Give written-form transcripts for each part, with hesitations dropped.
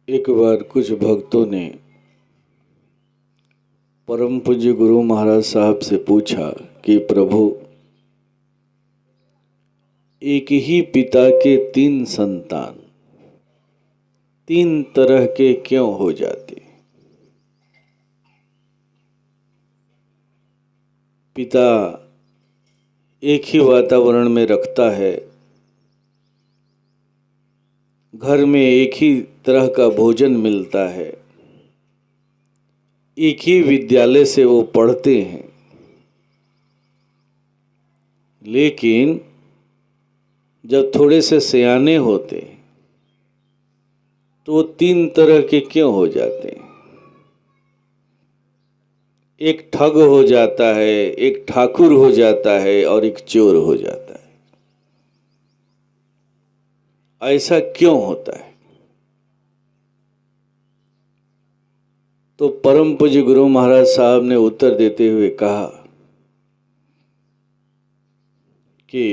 एक बार कुछ भक्तों ने परम पूज्य गुरु महाराज साहब से पूछा कि प्रभु, एक ही पिता के तीन संतान तीन तरह के क्यों हो जाते? पिता एक ही वातावरण में रखता है, घर में एक ही तरह का भोजन मिलता है, एक ही विद्यालय से वो पढ़ते हैं, लेकिन जब थोड़े से सयाने होते तो वो तीन तरह के क्यों हो जाते हैं? एक ठग हो जाता है, एक ठाकुर हो जाता है और एक चोर हो जाता है। ऐसा क्यों होता है? तो परम पूज्य गुरु महाराज साहब ने उत्तर देते हुए कहा कि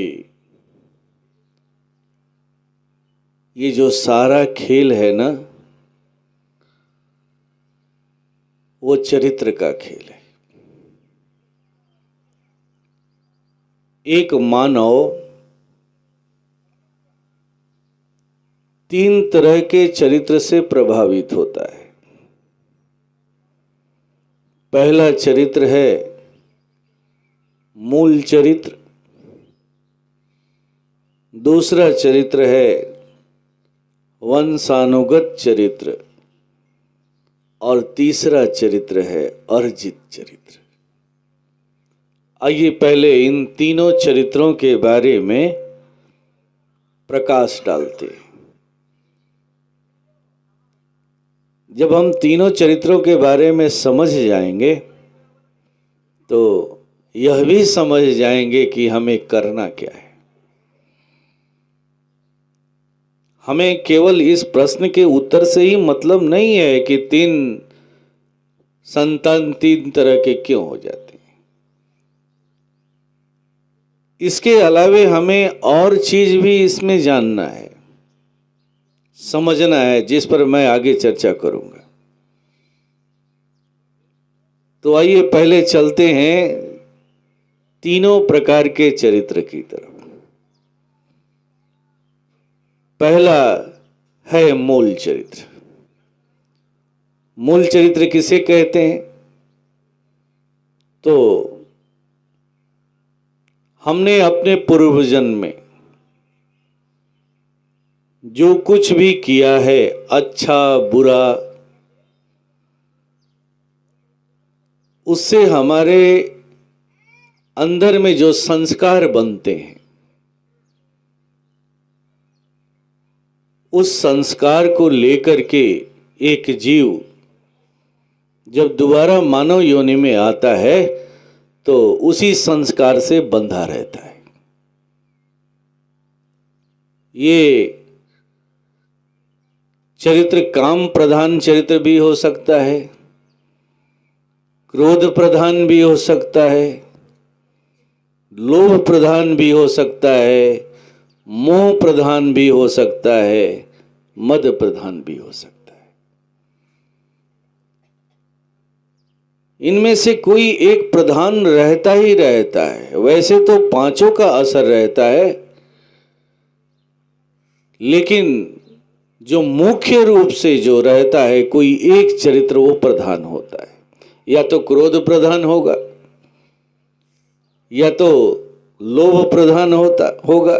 ये जो सारा खेल है ना, वो चरित्र का खेल है। एक मानव तीन तरह के चरित्र से प्रभावित होता है। पहला चरित्र है मूल चरित्र, दूसरा चरित्र है वंशानुगत चरित्र और तीसरा चरित्र है अर्जित चरित्र। आइए पहले इन तीनों चरित्रों के बारे में प्रकाश डालते हैं। जब हम तीनों चरित्रों के बारे में समझ जाएंगे तो यह भी समझ जाएंगे कि हमें करना क्या है। हमें केवल इस प्रश्न के उत्तर से ही मतलब नहीं है कि तीन संतान तीन तरह के क्यों हो जाते हैं। इसके अलावे हमें और चीज भी इसमें जानना है, समझना है, जिस पर मैं आगे चर्चा करूंगा। तो आइए पहले चलते हैं तीनों प्रकार के चरित्र की तरफ। पहला है मूल चरित्र। मूल चरित्र किसे कहते हैं? तो हमने अपने पूर्व जन्म में जो कुछ भी किया है, अच्छा बुरा, उससे हमारे अंदर में जो संस्कार बनते हैं, उस संस्कार को लेकर के एक जीव जब दोबारा मानव योनि में आता है तो उसी संस्कार से बंधा रहता है। ये चरित्र काम प्रधान चरित्र भी हो सकता है, क्रोध प्रधान भी हो सकता है, लोभ प्रधान भी हो सकता है, मोह प्रधान भी हो सकता है, मद प्रधान भी हो सकता है। इनमें से कोई एक प्रधान रहता ही रहता है। वैसे तो पांचों का असर रहता है, लेकिन जो मुख्य रूप से जो रहता है कोई एक चरित्र, वो प्रधान होता है। या तो क्रोध प्रधान होगा, या तो लोभ प्रधान होगा,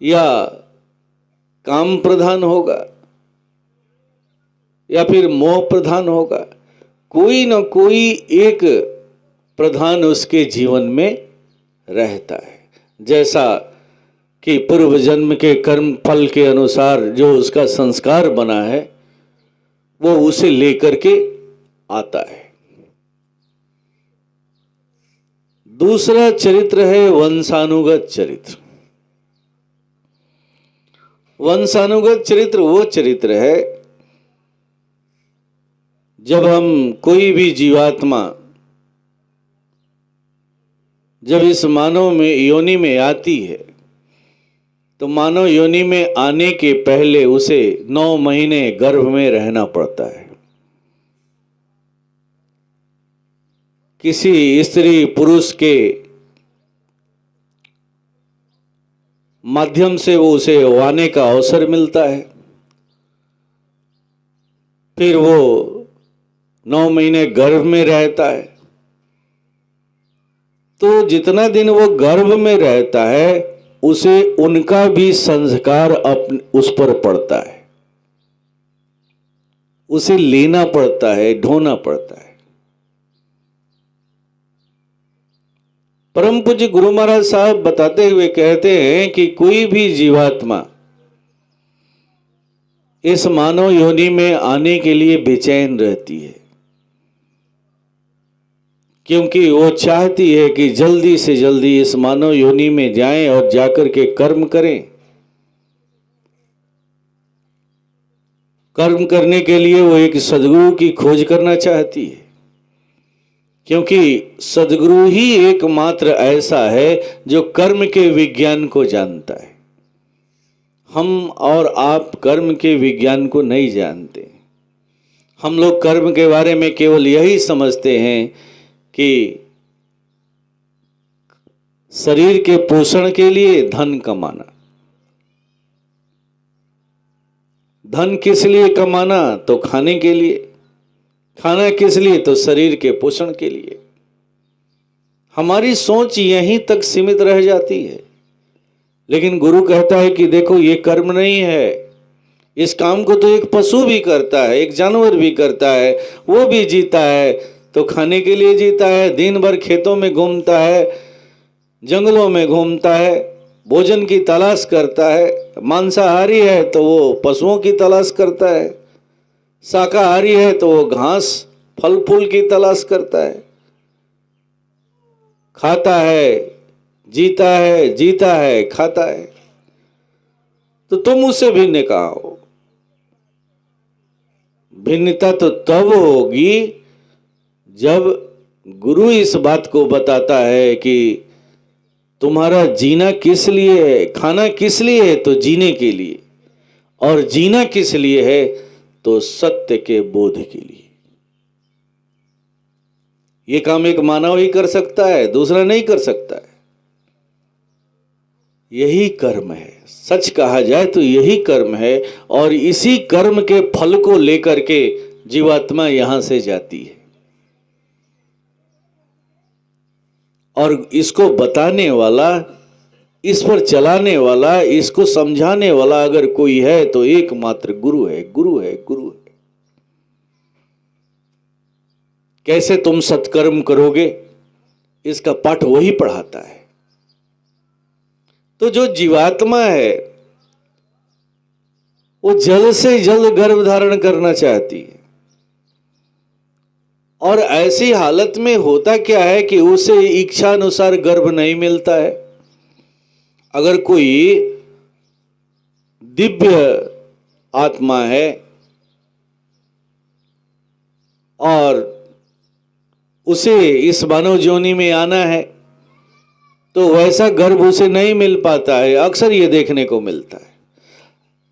या काम प्रधान होगा, या फिर मोह प्रधान होगा। कोई न कोई एक प्रधान उसके जीवन में रहता है। जैसा कि पूर्व जन्म के कर्म फल के अनुसार जो उसका संस्कार बना है, वो उसे लेकर के आता है। दूसरा चरित्र है वंशानुगत चरित्र। वंशानुगत चरित्र वो चरित्र है जब हम कोई भी जीवात्मा जब इस मानव में योनि में आती है तो मानव योनि में आने के पहले उसे 9 महीने गर्भ में रहना पड़ता है। किसी स्त्री पुरुष के माध्यम से वो उसे आने का अवसर मिलता है, फिर वो 9 महीने गर्भ में रहता है। तो जितना दिन वो गर्भ में रहता है उसे उनका भी संस्कार उस पर पड़ता है, उसे लेना पड़ता है, ढोना पड़ता है। परम पूज्य गुरु महाराज साहब बताते हुए कहते हैं कि कोई भी जीवात्मा इस मानव योनि में आने के लिए बेचैन रहती है, क्योंकि वो चाहती है कि जल्दी से जल्दी इस मानव योनि में जाएं और जाकर के कर्म करें। कर्म करने के लिए वो एक सद्गुरु की खोज करना चाहती है, क्योंकि सद्गुरु ही एकमात्र ऐसा है जो कर्म के विज्ञान को जानता है। हम और आप कर्म के विज्ञान को नहीं जानते। हम लोग कर्म के बारे में केवल यही समझते हैं कि शरीर के पोषण के लिए धन कमाना। धन किस लिए कमाना? तो खाने के लिए। खाना किस लिए? तो शरीर के पोषण के लिए। हमारी सोच यहीं तक सीमित रह जाती है। लेकिन गुरु कहता है कि देखो, ये कर्म नहीं है। इस काम को तो एक पशु भी करता है, एक जानवर भी करता है। वो भी जीता है तो खाने के लिए जीता है, दिन भर खेतों में घूमता है, जंगलों में घूमता है, भोजन की तलाश करता है। मांसाहारी है तो वो पशुओं की तलाश करता है, शाकाहारी है तो वो घास फल फूल की तलाश करता है। खाता है, जीता है, जीता है, खाता है। तो तुम उससे भिन्न कहाँ हो? भिन्नता तो तब होगी जब गुरु इस बात को बताता है कि तुम्हारा जीना किस लिए है, खाना किस लिए है, तो जीने के लिए, और जीना किस लिए है, तो सत्य के बोध के लिए। ये काम एक मानव ही कर सकता है, दूसरा नहीं कर सकता है। यही कर्म है, सच कहा जाए तो यही कर्म है, और इसी कर्म के फल को लेकर के जीवात्मा यहां से जाती है। और इसको बताने वाला, इस पर चलाने वाला, इसको समझाने वाला अगर कोई है तो एकमात्र गुरु है। गुरु है, गुरु है। कैसे तुम सत्कर्म करोगे, इसका पाठ वही पढ़ाता है। तो जो जीवात्मा है वो जल्द से जल्द गर्भ धारण करना चाहती है, और ऐसी हालत में होता क्या है कि उसे इच्छा अनुसार गर्भ नहीं मिलता है। अगर कोई दिव्य आत्मा है और उसे इस मानव योनि में आना है तो वैसा गर्भ उसे नहीं मिल पाता है, अक्सर ये देखने को मिलता है।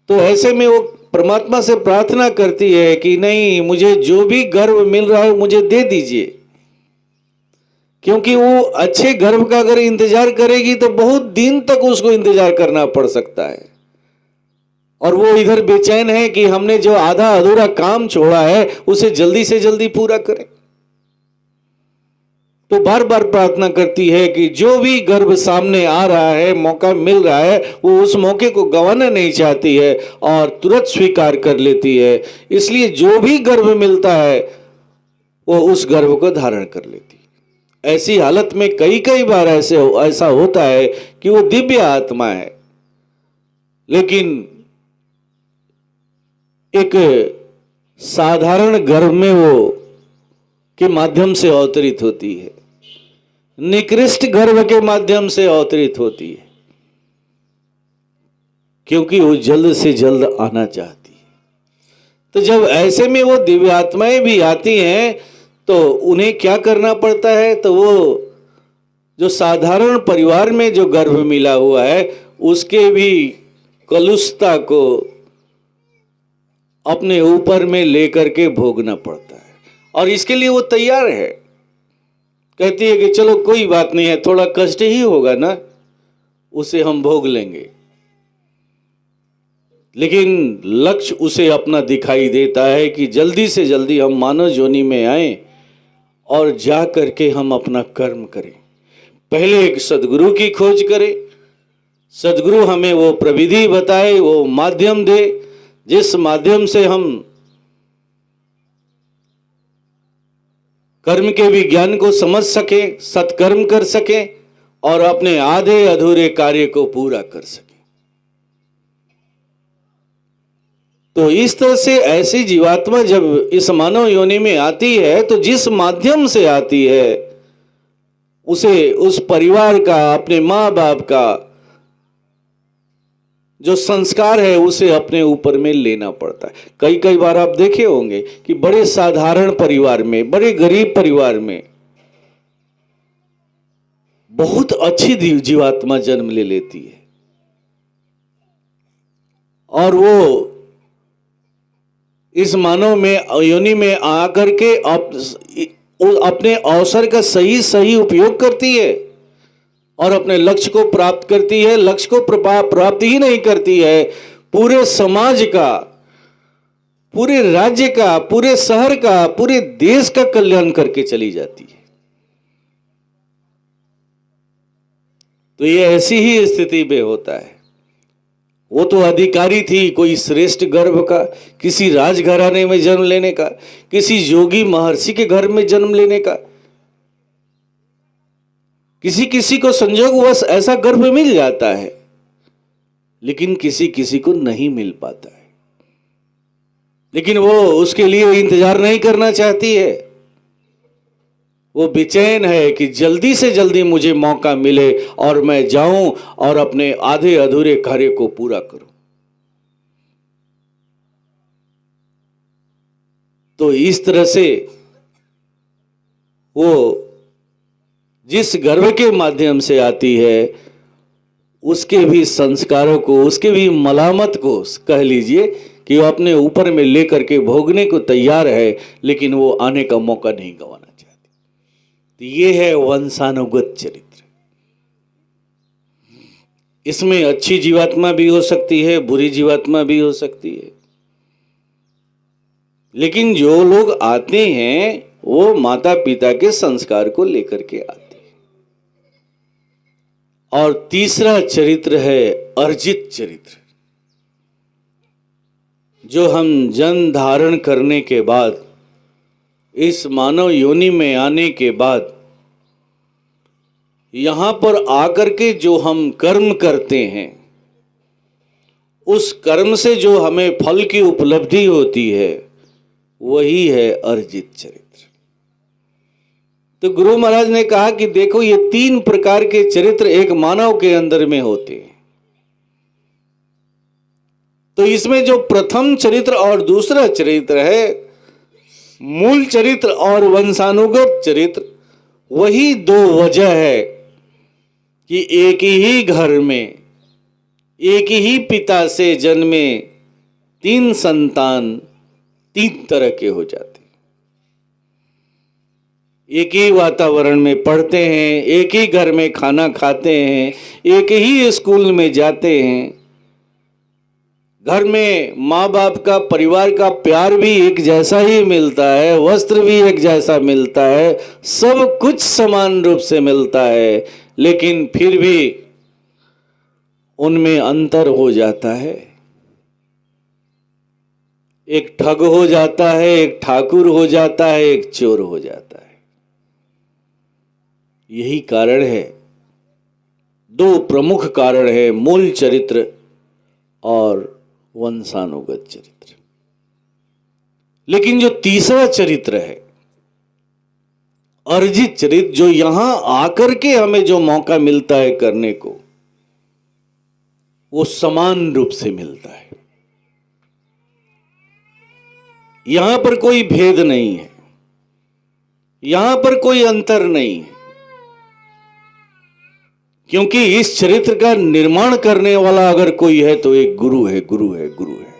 तो ऐसे में वो परमात्मा से प्रार्थना करती है कि नहीं, मुझे जो भी गर्भ मिल रहा है मुझे दे दीजिए, क्योंकि वो अच्छे गर्भ का अगर इंतजार करेगी तो बहुत दिन तक उसको इंतजार करना पड़ सकता है। और वो इधर बेचैन है कि हमने जो आधा अधूरा काम छोड़ा है उसे जल्दी से जल्दी पूरा करें। तो बार बार प्रार्थना करती है कि जो भी गर्भ सामने आ रहा है, मौका मिल रहा है, वो उस मौके को गंवाना नहीं चाहती है और तुरंत स्वीकार कर लेती है। इसलिए जो भी गर्भ मिलता है वो उस गर्भ को धारण कर लेती है। ऐसी हालत में कई कई बार ऐसा होता है कि वो दिव्य आत्मा है, लेकिन एक साधारण गर्भ में वो के माध्यम से अवतरित होती है, निकृष्ट गर्भ के माध्यम से अवतरित होती है, क्योंकि वो जल्द से जल्द आना चाहती है। तो जब ऐसे में वो दिव्य आत्माएं भी आती हैं तो उन्हें क्या करना पड़ता है? तो वो जो साधारण परिवार में जो गर्भ मिला हुआ है उसके भी कलुषता को अपने ऊपर में लेकर के भोगना पड़ता है, और इसके लिए वो तैयार है। कहती है कि चलो कोई बात नहीं है, थोड़ा कष्ट ही होगा ना, उसे हम भोग लेंगे। लेकिन लक्ष्य उसे अपना दिखाई देता है कि जल्दी से जल्दी हम मानव योनि में आए और जा करके हम अपना कर्म करें। पहले एक सदगुरु की खोज करें, सदगुरु हमें वो प्रविधि बताए, वो माध्यम दे जिस माध्यम से हम कर्म के विज्ञान को समझ सके, सत्कर्म कर सके और अपने आधे अधूरे कार्य को पूरा कर सके। तो इस तरह से ऐसी जीवात्मा जब इस मानव योनि में आती है तो जिस माध्यम से आती है उसे उस परिवार का, अपने माँ बाप का जो संस्कार है उसे अपने ऊपर में लेना पड़ता है। कई कई बार आप देखे होंगे कि बड़े साधारण परिवार में, बड़े गरीब परिवार में बहुत अच्छी जीवात्मा जन्म ले लेती है और वो इस मानव में योनि में आकर के अपने अवसर का सही सही उपयोग करती है और अपने लक्ष्य को प्राप्त करती है। लक्ष्य को प्राप्त ही नहीं करती है, पूरे समाज का, पूरे राज्य का, पूरे शहर का, पूरे देश का कल्याण करके चली जाती है। तो ये ऐसी ही स्थिति में होता है। वो तो अधिकारी थी, कोई श्रेष्ठ गर्भ का, किसी राजघराने में जन्म लेने का, किसी योगी महर्षि के घर में जन्म लेने का। किसी किसी को संयोगवश ऐसा गर्भ मिल जाता है, लेकिन किसी किसी को नहीं मिल पाता है। लेकिन वो उसके लिए इंतजार नहीं करना चाहती है, वो बेचैन है कि जल्दी से जल्दी मुझे मौका मिले और मैं जाऊं और अपने आधे अधूरे कार्य को पूरा करूं। तो इस तरह से वो जिस गर्भ के माध्यम से आती है उसके भी संस्कारों को, उसके भी मलामत को कह लीजिए कि वो अपने ऊपर में लेकर के भोगने को तैयार है, लेकिन वो आने का मौका नहीं गंवाना चाहती। तो ये है वंशानुगत चरित्र। इसमें अच्छी जीवात्मा भी हो सकती है, बुरी जीवात्मा भी हो सकती है, लेकिन जो लोग आते हैं वो माता पिता के संस्कार को लेकर के आते हैं। और तीसरा चरित्र है अर्जित चरित्र, जो हम जन्म धारण करने के बाद, इस मानव योनि में आने के बाद, यहां पर आकर के जो हम कर्म करते हैं, उस कर्म से जो हमें फल की उपलब्धि होती है, वही है अर्जित चरित्र। तो गुरु महाराज ने कहा कि देखो, ये 3 प्रकार के चरित्र एक मानव के अंदर में होते हैं। तो इसमें जो प्रथम चरित्र और दूसरा चरित्र है, मूल चरित्र और वंशानुगत चरित्र, वही 2 वजह है कि एक ही घर में, एक ही पिता से जन्मे 3 संतान 3 तरह के हो जाते हैं। एक ही वातावरण में पढ़ते हैं, एक ही घर में खाना खाते हैं, एक ही स्कूल में जाते हैं, घर में माँ बाप का, परिवार का प्यार भी एक जैसा ही मिलता है, वस्त्र भी एक जैसा मिलता है, सब कुछ समान रूप से मिलता है, लेकिन फिर भी उनमें अंतर हो जाता है। एक ठग हो जाता है, एक ठाकुर हो जाता है, एक चोर हो जाता है। यही कारण है, 2 प्रमुख कारण है, मूल चरित्र और वंशानुगत चरित्र। लेकिन जो तीसरा चरित्र है, अर्जित चरित्र, जो यहां आकर के हमें जो मौका मिलता है करने को, वो समान रूप से मिलता है। यहां पर कोई भेद नहीं है, यहां पर कोई अंतर नहीं है। क्योंकि इस चरित्र का निर्माण करने वाला अगर कोई है तो एक गुरु है, गुरु है, गुरु है।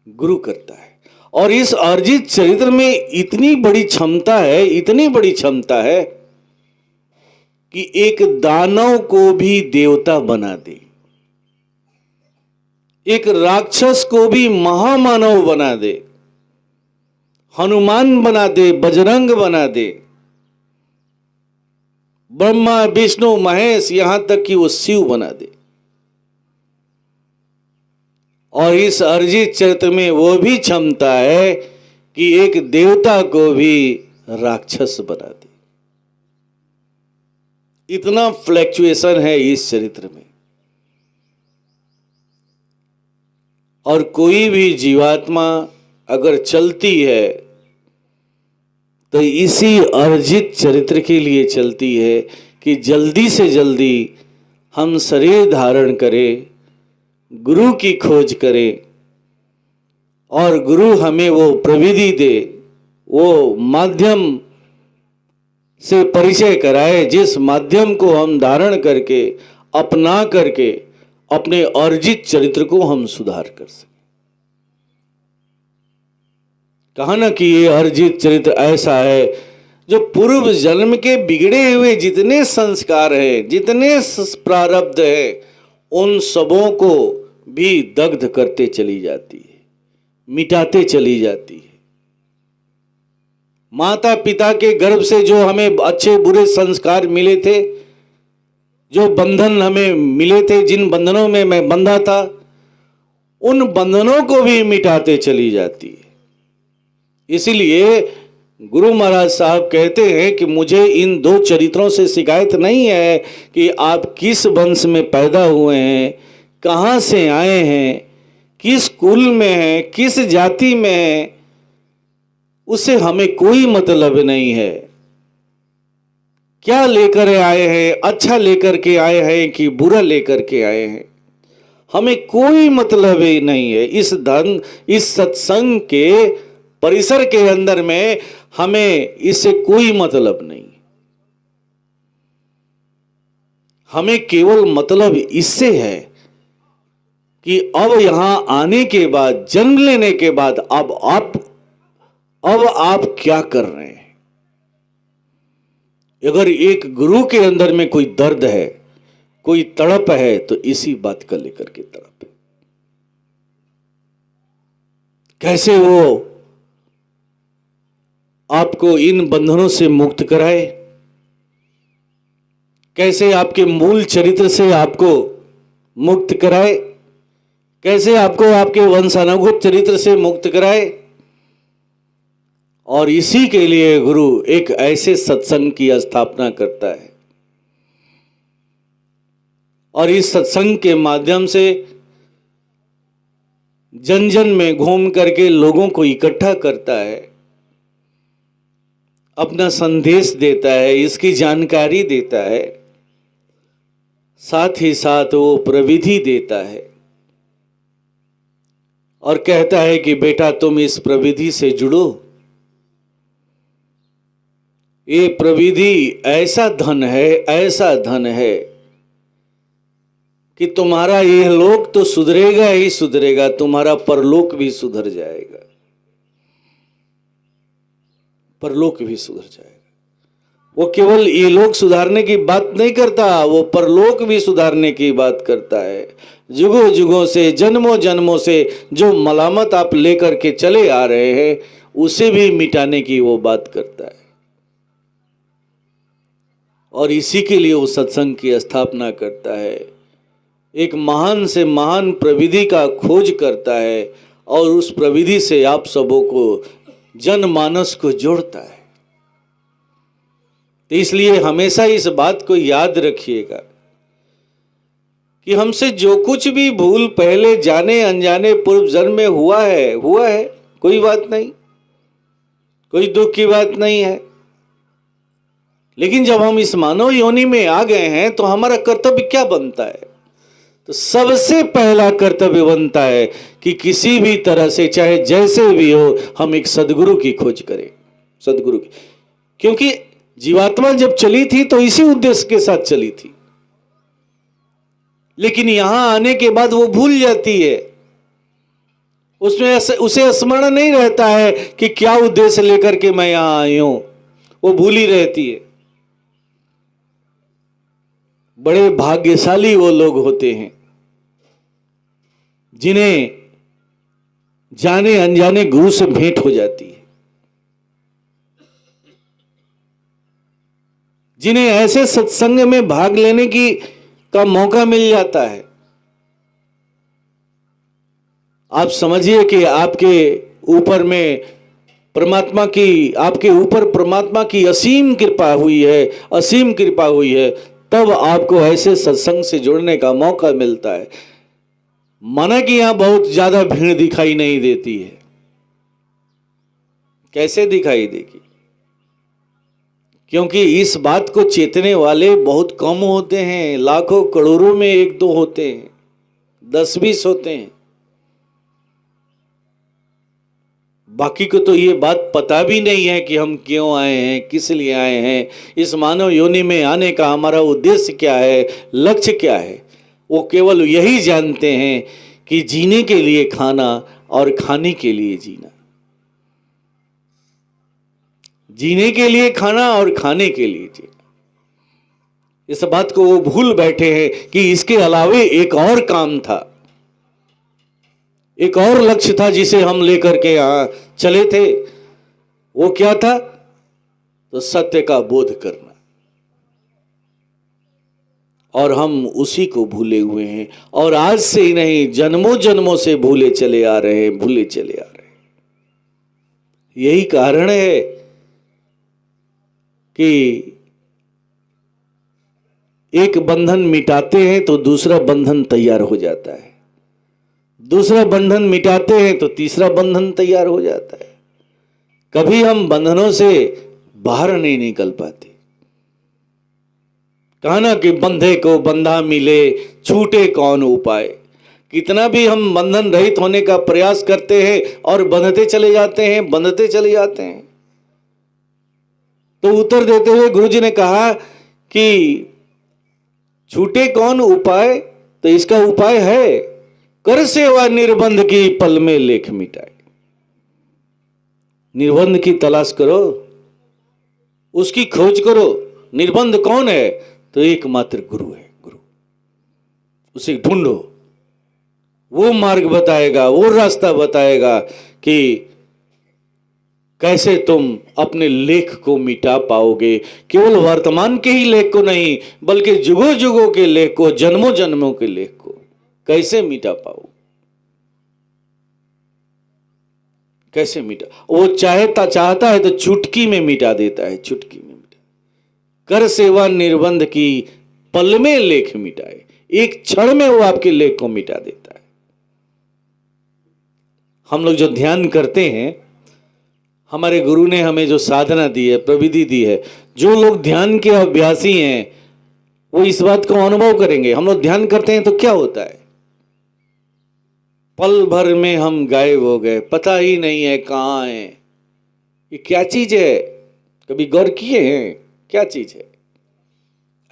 गुरु करता है। और इस अर्जित चरित्र में इतनी बड़ी क्षमता है, इतनी बड़ी क्षमता है कि एक दानव को भी देवता बना दे, एक राक्षस को भी महामानव बना दे, हनुमान बना दे, बजरंग बना दे, ब्रह्मा विष्णु महेश, यहां तक कि वो शिव बना दे। और इस अर्जित चरित्र में वो भी क्षमता है कि एक देवता को भी राक्षस बना दे। इतना फ्लैक्चुएशन है इस चरित्र में। और कोई भी जीवात्मा अगर चलती है तो इसी अर्जित चरित्र के लिए चलती है कि जल्दी से जल्दी हम शरीर धारण करें, गुरु की खोज करें और गुरु हमें वो प्रविधि दे, वो माध्यम से परिचय कराए जिस माध्यम को हम धारण करके, अपना करके अपने अर्जित चरित्र को हम सुधार कर सकें। कहा ना कि ये अर्जित चरित्र ऐसा है जो पूर्व जन्म के बिगड़े हुए जितने संस्कार हैं, जितने प्रारब्ध है, उन सबों को भी दग्ध करते चली जाती है, मिटाते चली जाती है। माता पिता के गर्भ से जो हमें अच्छे बुरे संस्कार मिले थे, जो बंधन हमें मिले थे, जिन बंधनों में मैं बंधा था, उन बंधनों को भी मिटाते चली जाती है। इसीलिए गुरु महाराज साहब कहते हैं कि मुझे इन दो चरित्रों से शिकायत नहीं है कि आप किस वंश में पैदा हुए हैं, कहाँ से आए हैं, किस कुल में हैं, किस जाति में हैं, उससे हमें कोई मतलब नहीं है। क्या लेकर आए हैं, अच्छा लेकर के आए हैं कि बुरा लेकर के आए हैं, हमें कोई मतलब ही नहीं है। इस सत्संग के परिसर के अंदर में हमें इससे कोई मतलब नहीं। हमें केवल मतलब इससे है कि अब यहां आने के बाद, जन्म लेने के बाद अब आप क्या कर रहे हैं। अगर एक गुरु के अंदर में कोई दर्द है, कोई तड़प है, तो इसी बात का लेकर के तड़प है। कैसे वो आपको इन बंधनों से मुक्त कराए, कैसे आपके मूल चरित्र से आपको मुक्त कराए, कैसे आपको आपके वंशानुगत चरित्र से मुक्त कराए। और इसी के लिए गुरु एक ऐसे सत्संग की स्थापना करता है और इस सत्संग के माध्यम से जन जन में घूम करके लोगों को इकट्ठा करता है, अपना संदेश देता है, इसकी जानकारी देता है, साथ ही साथ वो प्रविधि देता है और कहता है कि बेटा तुम इस प्रविधि से जुड़ो। ये प्रविधि ऐसा धन है, ऐसा धन है कि तुम्हारा यह लोक तो सुधरेगा ही सुधरेगा, तुम्हारा परलोक भी सुधर जाएगा, परलोक भी सुधर जाएगा। वो केवल ये लोक सुधारने की बात नहीं करता, वो परलोक भी सुधारने की बात करता है। जुगों जुगों से, जन्मों जन्मों से जो मलामत आप लेकर के चले आ रहे हैं, उसे भी मिटाने की वो बात करता है। और इसी के लिए वो सत्संग की स्थापना करता है, एक महान से महान प्रविधि का खोज करता है और उस प्रविधि से आप सबों को, जनमानस को जोड़ता है। तो इसलिए हमेशा इस बात को याद रखिएगा कि हमसे जो कुछ भी भूल पहले जाने अनजाने पूर्व जन्म में हुआ है, कोई बात नहीं, कोई दुख की बात नहीं है। लेकिन जब हम इस मानव योनि में आ गए हैं तो हमारा कर्तव्य क्या बनता है? तो सबसे पहला कर्तव्य बनता है कि किसी भी तरह से, चाहे जैसे भी हो, हम एक सदगुरु की खोज करें, सदगुरु की। क्योंकि जीवात्मा जब चली थी तो इसी उद्देश्य के साथ चली थी, लेकिन यहां आने के बाद वो भूल जाती है। उसमें उसे स्मरण नहीं रहता है कि क्या उद्देश्य लेकर के मैं यहां आई हूं, वो भूली रहती है। बड़े भाग्यशाली वो लोग होते हैं जिन्हें जाने अनजाने गुरु से भेंट हो जाती है, जिन्हें ऐसे सत्संग में भाग लेने का मौका मिल जाता है। आप समझिए कि आपके ऊपर परमात्मा की असीम कृपा हुई है, असीम कृपा हुई है, तब आपको ऐसे सत्संग से जुड़ने का मौका मिलता है। माना कि यहां बहुत ज्यादा भीड़ दिखाई नहीं देती है, कैसे दिखाई देगी? क्योंकि इस बात को चेतने वाले बहुत कम होते हैं, लाखों करोड़ों में 1-2 होते हैं, 10-20 होते हैं। बाकी को तो ये बात पता भी नहीं है कि हम क्यों आए हैं, किस लिए आए हैं, इस मानव योनि में आने का हमारा उद्देश्य क्या है, लक्ष्य क्या है। वो केवल यही जानते हैं कि जीने के लिए खाना और खाने के लिए जीना, जीने के लिए खाना और खाने के लिए जीना। इस बात को वो भूल बैठे हैं कि इसके अलावे एक और काम था, एक और लक्ष्य था जिसे हम लेकर के यहां चले थे। वो क्या था? तो सत्य का बोध करना, और हम उसी को भूले हुए हैं, और आज से ही नहीं, जन्मों जन्मों से भूले चले आ रहे हैं, भूले चले आ रहे हैं। यही कारण है कि एक बंधन मिटाते हैं तो दूसरा बंधन तैयार हो जाता है, दूसरा बंधन मिटाते हैं तो तीसरा बंधन तैयार हो जाता है। कभी हम बंधनों से बाहर नहीं निकल पाते। कहा ना कि बंधे को बंधा मिले, छूटे कौन उपाय। कितना भी हम बंधन रहित होने का प्रयास करते हैं और बंधते चले जाते हैं, बंधते चले जाते हैं। तो उत्तर देते हुए गुरुजी ने कहा कि छूटे कौन उपाय, तो इसका उपाय है, कर सेवा निर्बंध की पल में लेख मिटाए। निर्बंध की तलाश करो, उसकी खोज करो। निर्बंध कौन है? तो एकमात्र गुरु है। गुरु, उसे ढूंढो, वो मार्ग बताएगा, वो रास्ता बताएगा कि कैसे तुम अपने लेख को मिटा पाओगे। केवल वर्तमान के ही लेख को नहीं, बल्कि जुगों जुगों के लेख को, जन्मों जन्मों के लेख को कैसे मिटा पाओ, कैसे मिटा। वो चाहता है तो चुटकी में मिटा देता है, चुटकी में मिटा। कर सेवा निर्बंध की पल में लेख मिटाए, एक क्षण में वो आपके लेख को मिटा देता है। हम लोग जो ध्यान करते हैं, हमारे गुरु ने हमें जो साधना दी है, प्रविधि दी है, जो लोग ध्यान के अभ्यासी हैं वो इस बात को अनुभव करेंगे। हम लोग ध्यान करते हैं तो क्या होता है, पल भर में हम गायब हो गए, पता ही नहीं है कहां है। ये क्या चीज है? कभी गौर किए हैं क्या चीज है?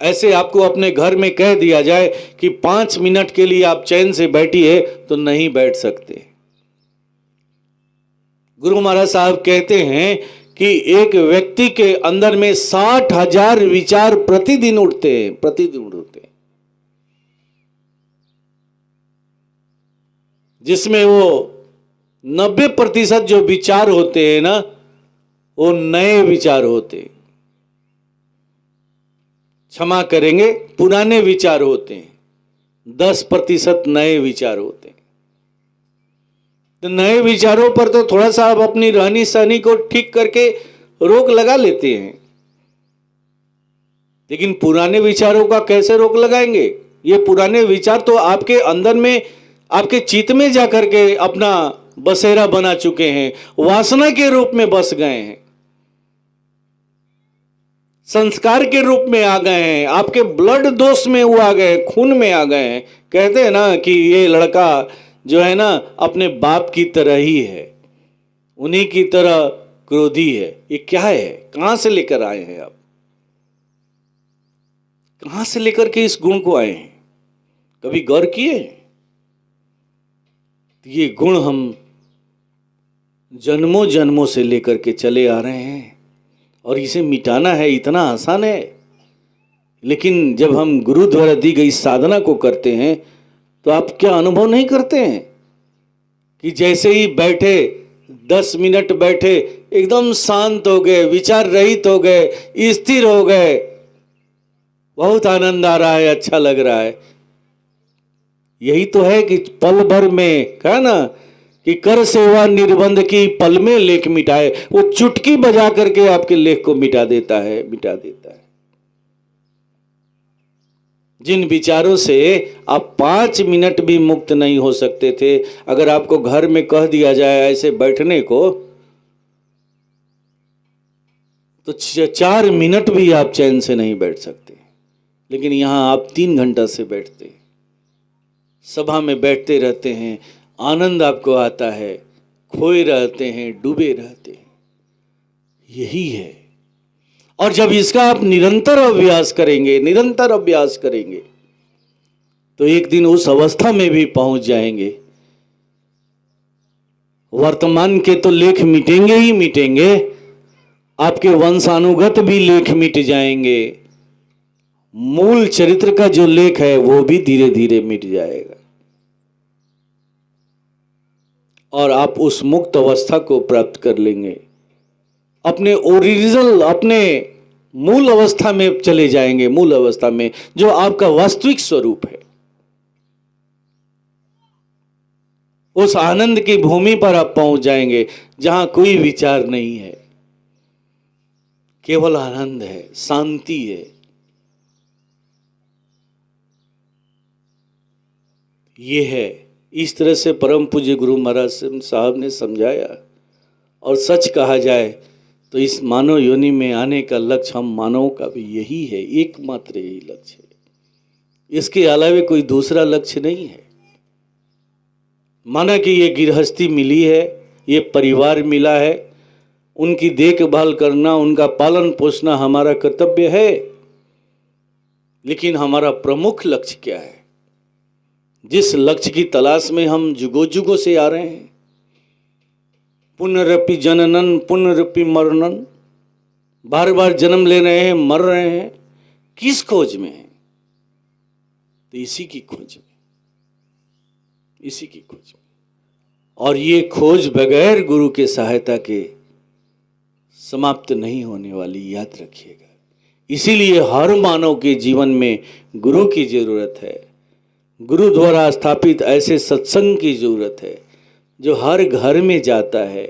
ऐसे आपको अपने घर में कह दिया जाए कि 5 मिनट के लिए आप चैन से बैठिए, तो नहीं बैठ सकते। गुरु महाराज साहब कहते हैं कि एक व्यक्ति के अंदर में 60,000 विचार प्रतिदिन उठते हैं, प्रतिदिन उठते हैं, जिसमें वो 90% जो विचार होते हैं ना, वो नए विचार होते हैं। क्षमा करेंगे, पुराने विचार होते हैं। 10% नए विचार होते हैं। तो नए विचारों पर तो थोड़ा सा आप अपनी रहनी सहनी को ठीक करके रोक लगा लेते हैं, लेकिन पुराने विचारों का कैसे रोक लगाएंगे? ये पुराने विचार तो आपके अंदर में, आपके चित्त में जाकर के अपना बसेरा बना चुके हैं, वासना के रूप में बस गए हैं, संस्कार के रूप में आ गए हैं, आपके ब्लड दोष में वो आ गए, खून में आ गए हैं। कहते हैं ना कि ये लड़का जो है ना अपने बाप की तरह ही है, उन्हीं की तरह क्रोधी है। ये क्या है? कहां से लेकर आए हैं आप? कहां से लेकर के इस गुण को आए हैं, कभी गौर किए? ये गुण हम जन्मों जन्मों से लेकर के चले आ रहे हैं और इसे मिटाना है इतना आसान है। लेकिन जब हम गुरु द्वारा दी गई साधना को करते हैं तो आप क्या अनुभव नहीं करते हैं कि जैसे ही बैठे 10 मिनट बैठे एकदम शांत हो गए, विचार रहित हो गए, स्थिर हो गए, बहुत आनंद आ रहा है, अच्छा लग रहा है। यही तो है कि पल भर में कहा ना कि कर सेवा निर्बंध की पल में लेख मिटाए, वो चुटकी बजा करके आपके लेख को मिटा देता है। जिन विचारों से आप 5 मिनट भी मुक्त नहीं हो सकते थे, अगर आपको घर में कह दिया जाए ऐसे बैठने को तो 4 मिनट भी आप चैन से नहीं बैठ सकते। लेकिन यहां आप 3 घंटा से बैठते, सभा में बैठते रहते हैं, आनंद आपको आता है, खोए रहते हैं, डूबे रहते हैं। यही है। और जब इसका आप निरंतर अभ्यास करेंगे तो एक दिन उस अवस्था में भी पहुंच जाएंगे। वर्तमान के तो लेख मिटेंगे ही मिटेंगे, आपके वंशानुगत भी लेख मिट जाएंगे, मूल चरित्र का जो लेख है वो भी धीरे धीरे मिट जाएगा और आप उस मुक्त अवस्था को प्राप्त कर लेंगे। अपने ओरिजिनल, अपने मूल अवस्था में चले जाएंगे, मूल अवस्था में जो आपका वास्तविक स्वरूप है। उस आनंद की भूमि पर आप पहुंच जाएंगे जहां कोई विचार नहीं है, केवल आनंद है, शांति है। ये है, इस तरह से परम पूज्य गुरु महाराज साहब ने समझाया। और सच कहा जाए तो इस मानव योनि में आने का लक्ष्य हम मानवों का भी यही है, एकमात्र यही लक्ष्य है। इसके अलावा कोई दूसरा लक्ष्य नहीं है। माना कि ये गृहस्थी मिली है, ये परिवार मिला है, उनकी देखभाल करना, उनका पालन पोषना हमारा कर्तव्य है। लेकिन हमारा प्रमुख लक्ष्य क्या है, जिस लक्ष्य की तलाश में हम जुगों जुगों से आ रहे हैं, पुनरपि जननन पुनरपि मरणन, बार बार जन्म ले रहे हैं, मर रहे हैं, किस खोज में है? तो इसी की खोज में। और ये खोज बगैर गुरु के सहायता के समाप्त नहीं होने वाली, याद रखिएगा। इसीलिए हर मानव के जीवन में गुरु की जरूरत है। गुरु द्वारा स्थापित ऐसे सत्संग की जरूरत है जो हर घर में जाता है,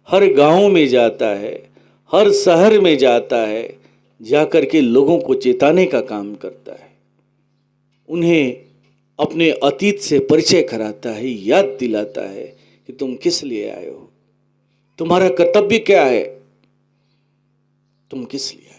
हर गांव में जाता है, हर शहर में जाता है, जाकर के लोगों को चेताने का काम करता है, उन्हें अपने अतीत से परिचय कराता है, याद दिलाता है कि तुम किस लिए आए हो, तुम्हारा कर्तव्य क्या है, तुम किस लिए